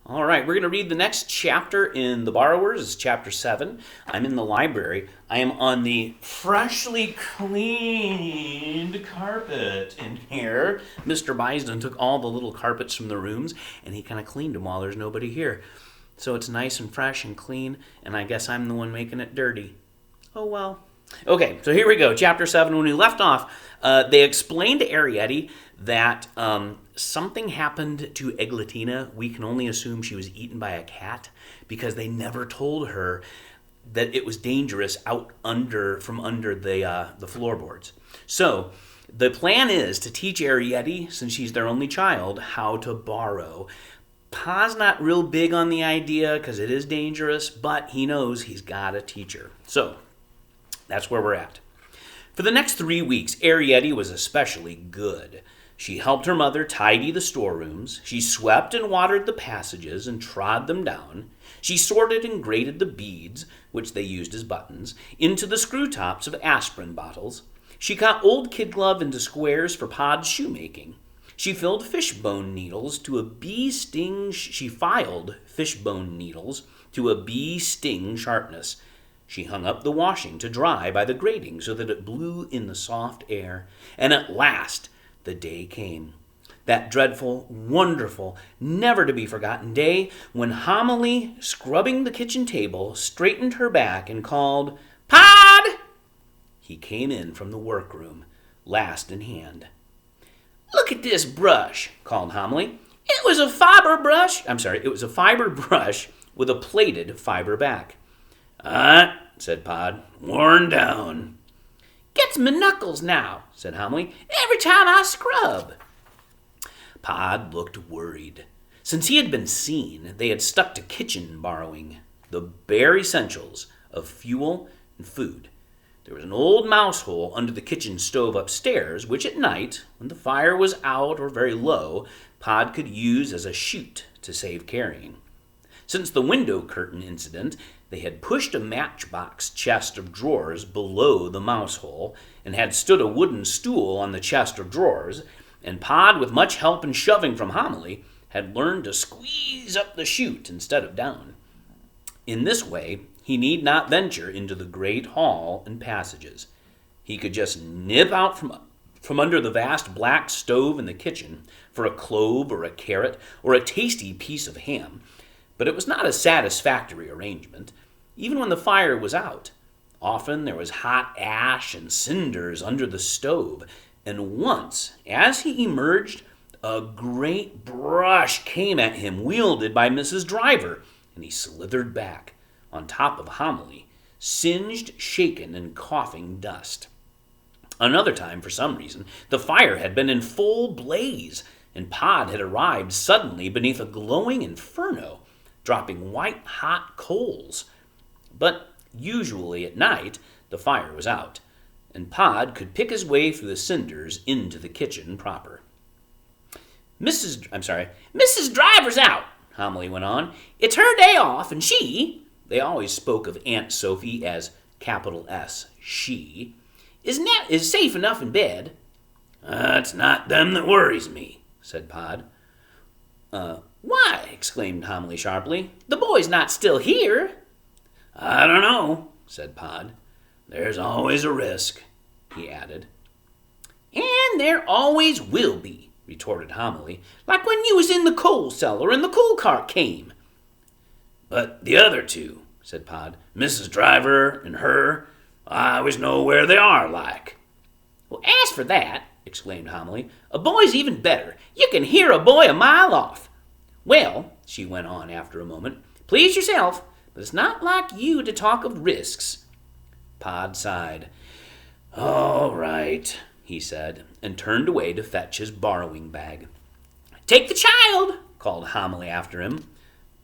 All right, we're going to read the next chapter in The Borrowers. It's chapter 7. I'm in the library. I am on the freshly cleaned carpet in here. Mr. Bisden took all the little carpets from the rooms, and he kind of cleaned them while there's nobody here. So it's nice and fresh and clean, and I guess I'm the one making it dirty. Oh, well. Okay, so here we go. Chapter 7. When we left off, they explained to Arrietty that something happened to Eglatina. We can only assume she was eaten by a cat because they never told her that it was dangerous from under the floorboards. So the plan is to teach Arrietty, since she's their only child, how to borrow. Pa's not real big on the idea because it is dangerous, but he knows he's got to teach her. So that's where we're at. For the next 3 weeks, Arrietty was especially good. She helped her mother tidy the storerooms. She swept and watered the passages and trod them down. She sorted and graded the beads, which they used as buttons, into the screw tops of aspirin bottles. She cut old kid glove into squares for Pod's shoemaking. She filled fishbone needles to a bee sting. She filed fishbone needles to a bee sting sharpness. She hung up the washing to dry by the grating so that it blew in the soft air. And at last, the day came. That dreadful, wonderful, never-to-be-forgotten day when Homily, scrubbing the kitchen table, straightened her back and called, "Pod!" He came in from the workroom, last in hand. "Look at this brush," called Homily. It was a fiber brush with a plaited fiber back. Said Pod, "worn down." "Gets me knuckles now," said Homily, "every time I scrub." Pod looked worried. Since he had been seen, they had stuck to kitchen borrowing, the bare essentials of fuel and food. There was an old mouse hole under the kitchen stove upstairs, which at night, when the fire was out or very low, Pod could use as a chute to save carrying. Since the window curtain incident, they had pushed a matchbox chest of drawers below the mouse hole and had stood a wooden stool on the chest of drawers, and Pod, with much help and shoving from Homily, had learned to squeeze up the chute instead of down. In this way, he need not venture into the great hall and passages. He could just nip out from under the vast black stove in the kitchen for a clove or a carrot or a tasty piece of ham, but it was not a satisfactory arrangement, even when the fire was out. Often there was hot ash and cinders under the stove, and once, as he emerged, a great brush came at him, wielded by Mrs. Driver, and he slithered back, on top of Homily, singed, shaken, and coughing dust. Another time, for some reason, the fire had been in full blaze, and Pod had arrived suddenly beneath a glowing inferno, dropping white-hot coals. But usually at night, the fire was out, and Pod could pick his way through the cinders into the kitchen proper. Mrs. Driver's out," Homily went on. "It's her day off, and she," they always spoke of Aunt Sophie as capital S, she, "is safe enough in bed." "It's not them that worries me," said Pod. "Why?" exclaimed Homily sharply. "The boy's not still here." "I don't know," said Pod. "There's always a risk," he added. "And there always will be," retorted Homily, "like when you was in the coal cellar and the coal cart came." "But the other two," said Pod, "Mrs. Driver and her, I always know where they are, like." "Well, as for that," exclaimed Homily, "a boy's even better. You can hear a boy a mile off. Well," she went on after a moment, "please yourself, but it's not like you to talk of risks." Pod sighed. "All right," he said, and turned away to fetch his borrowing bag. "Take the child," called Homily after him.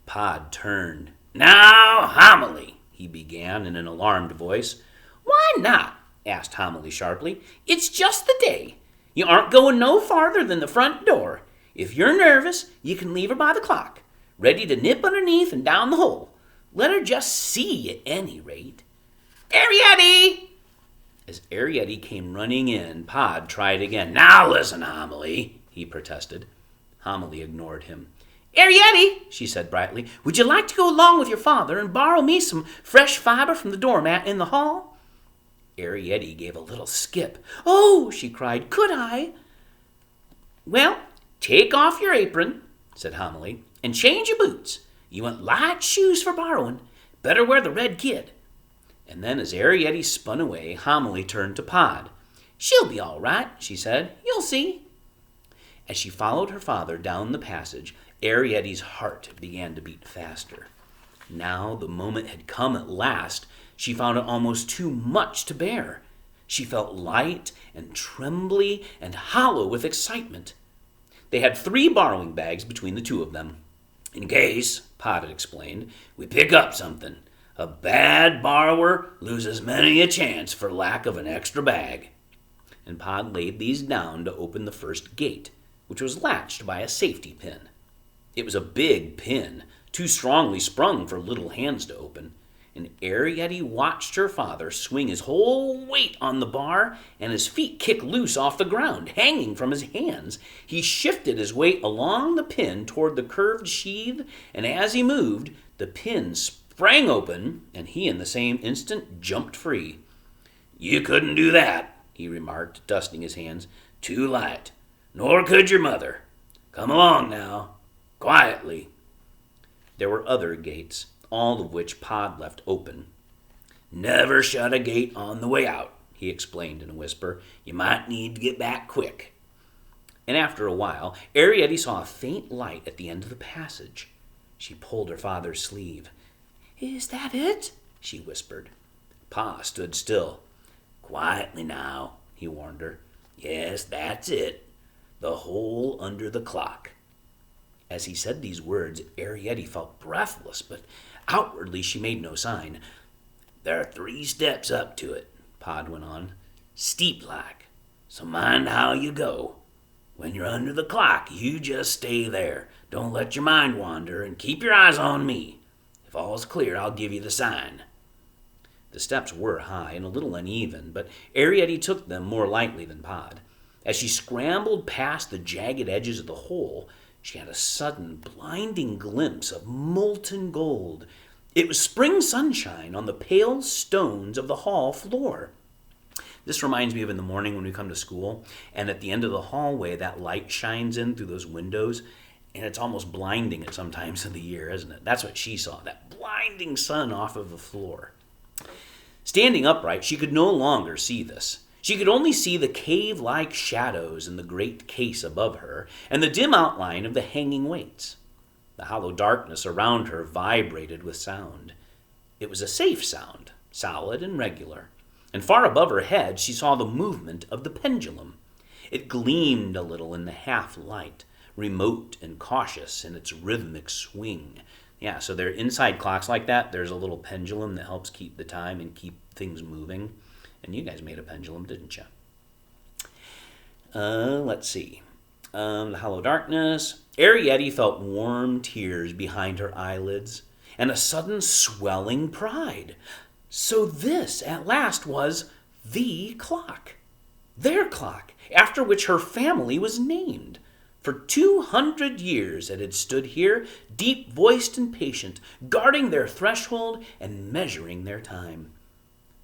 Pod turned. "Now, Homily," he began in an alarmed voice. "Why not?" asked Homily sharply. "It's just the day. You aren't going no farther than the front door. If you're nervous, you can leave her by the clock, ready to nip underneath and down the hole. Let her just see at any rate." "Arrietty!" As Arrietty came running in, Pod tried again. "Now listen, Homily," he protested. Homily ignored him. Arietti, she said brightly, would you like to go along with your father and borrow me some fresh fiber from the doormat in the hall? Arietti gave a little skip. Oh, she cried, could I? Well, take off your apron, said Homily, and change your boots. You want light shoes for borrowing. Better wear the red kid. And then as Arietti spun away, Homily turned to Pod. She'll be all right, she said. You'll see. As she followed her father down the passage, Arietti's heart began to beat faster. Now the moment had come at last. She found it almost too much to bear. She felt light and trembly and hollow with excitement. They had 3 borrowing bags between the 2 of them. In case, Pod had explained, we pick up something. A bad borrower loses many a chance for lack of an extra bag. And Pod laid these down to open the first gate, which was latched by a safety pin. It was a big pin, too strongly sprung for little hands to open, and Arietti watched her father swing his whole weight on the bar and his feet kick loose off the ground, hanging from his hands. He shifted his weight along the pin toward the curved sheath, and as he moved, the pin sprang open, and he in the same instant jumped free. You couldn't do that, he remarked, dusting his hands. Too light. Nor could your mother. Come along now. Quietly. There were other gates, all of which Pod left open. Never shut a gate on the way out, he explained in a whisper. You might need to get back quick. And after a while, Arietti saw a faint light at the end of the passage. She pulled her father's sleeve. Is that it? She whispered. Pa stood still. Quietly now, he warned her. Yes, that's it. The hole under the clock. As he said these words, Arietti felt breathless, but outwardly she made no sign. There are 3 steps up to it, Pod went on. Steep like. So mind how you go. When you're under the clock, you just stay there. Don't let your mind wander, and keep your eyes on me. If all's clear, I'll give you the sign. The steps were high and a little uneven, but Arietti took them more lightly than Pod. As she scrambled past the jagged edges of the hole, she had a sudden, blinding glimpse of molten gold. It was spring sunshine on the pale stones of the hall floor. This reminds me of in the morning when we come to school, and at the end of the hallway, that light shines in through those windows, and it's almost blinding at some times of the year, isn't it? That's what she saw, that blinding sun off of the floor. Standing upright, she could no longer see this. She could only see the cave-like shadows in the great case above her and the dim outline of the hanging weights. The hollow darkness around her vibrated with sound. It was a safe sound, solid and regular. And far above her head, she saw the movement of the pendulum. It gleamed a little in the half-light, remote and cautious in its rhythmic swing. Yeah, so they're inside clocks like that. There's a little pendulum that helps keep the time and keep things moving. And you guys made a pendulum, didn't you? Let's see. The hollow darkness. Arietti felt warm tears behind her eyelids and a sudden swelling pride. So this, at last, was the clock. Their clock, after which her family was named. For 200 years it had stood here, deep-voiced and patient, guarding their threshold and measuring their time.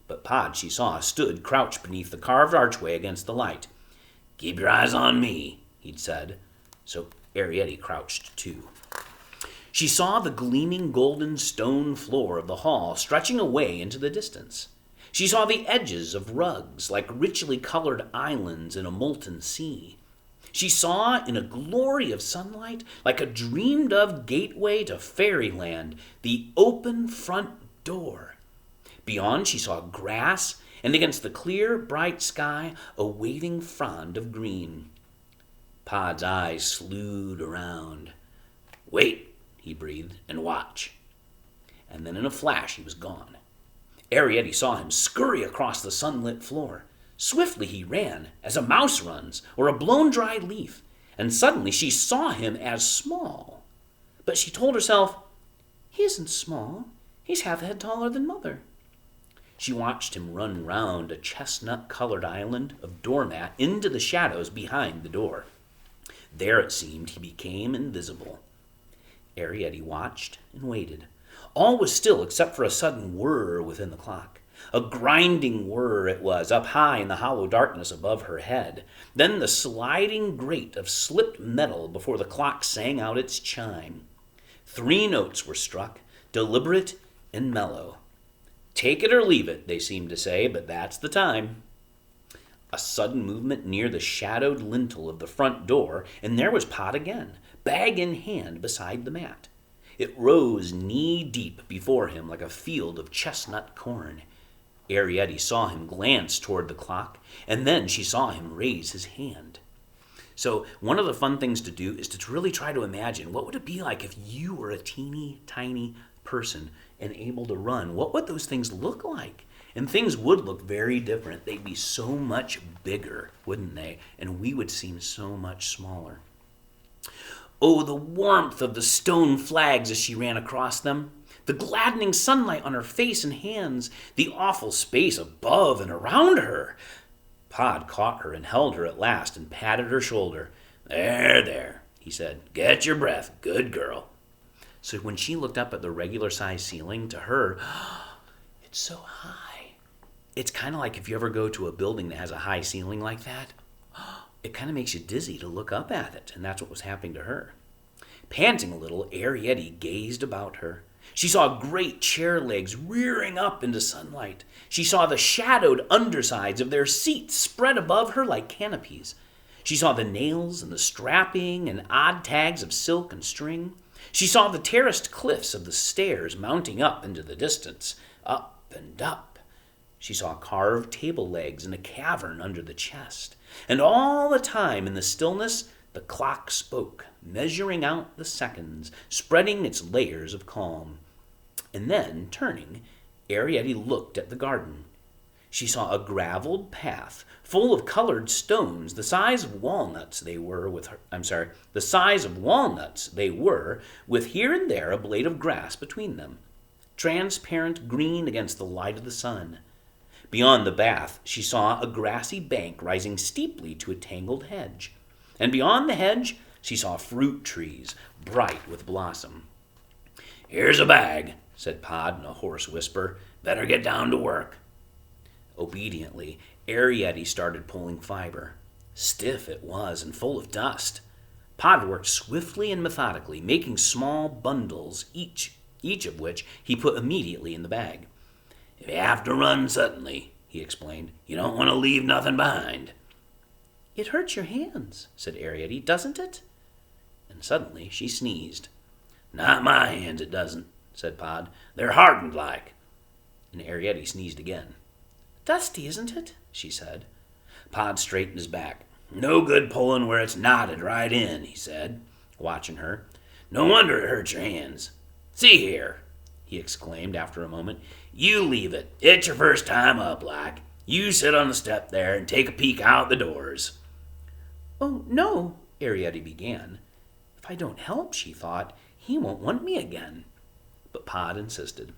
But Pod, she saw, stood crouched beneath the carved archway against the light. Keep your eyes on me, he'd said. So Arietti crouched too. She saw the gleaming golden stone floor of the hall stretching away into the distance. She saw the edges of rugs like richly colored islands in a molten sea. She saw, in a glory of sunlight, like a dreamed-of gateway to fairyland, the open front door. Beyond, she saw grass, and against the clear, bright sky, a waving frond of green. Pod's eyes slewed around. Wait, he breathed, and watch. And then in a flash, he was gone. Arietti saw him scurry across the sunlit floor. Swiftly he ran, as a mouse runs, or a blown-dry leaf, and suddenly she saw him as small. But she told herself, he isn't small. He's half a head taller than Mother. She watched him run round a chestnut-colored island of doormat into the shadows behind the door. There, it seemed, he became invisible. Arrietty watched and waited. All was still except for a sudden whir within the clock. A grinding whir it was, up high in the hollow darkness above her head. Then the sliding grate of slipped metal before the clock sang out its chime. 3 notes were struck, deliberate and mellow. Take it or leave it, they seemed to say, but that's the time. A sudden movement near the shadowed lintel of the front door, and there was Pod again, bag in hand beside the mat. It rose knee-deep before him like a field of chestnut corn. Arrietty saw him glance toward the clock, and then she saw him raise his hand. So one of the fun things to do is to really try to imagine, what would it be like if you were a teeny tiny person and able to run? What would those things look like? And things would look very different. They'd be so much bigger, wouldn't they? And we would seem so much smaller. Oh, the warmth of the stone flags as she ran across them. The gladdening sunlight on her face and hands. The awful space above and around her. Pod caught her and held her at last and patted her shoulder. There, there, he said. Get your breath. Good girl. So when she looked up at the regular-sized ceiling, to her, it's so high. It's kind of like if you ever go to a building that has a high ceiling like that, it kind of makes you dizzy to look up at it, and that's what was happening to her. Panting a little, Arrietty gazed about her. She saw great chair legs rearing up into sunlight. She saw the shadowed undersides of their seats spread above her like canopies. She saw the nails and the strapping and odd tags of silk and string. She saw the terraced cliffs of the stairs mounting up into the distance, up and up. She saw carved table legs in a cavern under the chest. And all the time in the stillness, the clock spoke, measuring out the seconds, spreading its layers of calm. And then, turning, Arrietty looked at the garden. She saw a graveled path full of colored stones, the size of walnuts they were, with here and there a blade of grass between them, transparent green against the light of the sun. Beyond the path, she saw a grassy bank rising steeply to a tangled hedge. And beyond the hedge, she saw fruit trees, bright with blossom. Here's a bag, said Pod in a hoarse whisper. Better get down to work. Obediently, Arrietty started pulling fiber. Stiff it was and full of dust. Pod worked swiftly and methodically, making small bundles, each of which he put immediately in the bag. If you have to run suddenly, he explained, you don't want to leave nothing behind. It hurts your hands, said Arrietty, doesn't it? And suddenly she sneezed. Not my hands, it doesn't, said Pod. They're hardened like. And Arrietty sneezed again. Dusty, isn't it? She said. Pod straightened his back. No good pulling where it's knotted right in, he said, watching her. No wonder it hurts your hands. See here, he exclaimed after a moment. You leave it. It's your first time up, like. You sit on the step there and take a peek out the doors. Oh, no, Arrietty began. If I don't help, she thought, he won't want me again. But Pod insisted.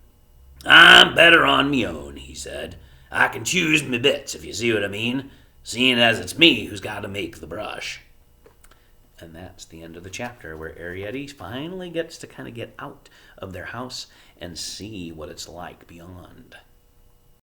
I'm better on me own, he said. I can choose me bits, if you see what I mean, seeing as it's me who's got to make the brush. And that's the end of the chapter, where Arrietty finally gets to kind of get out of their house and see what it's like beyond.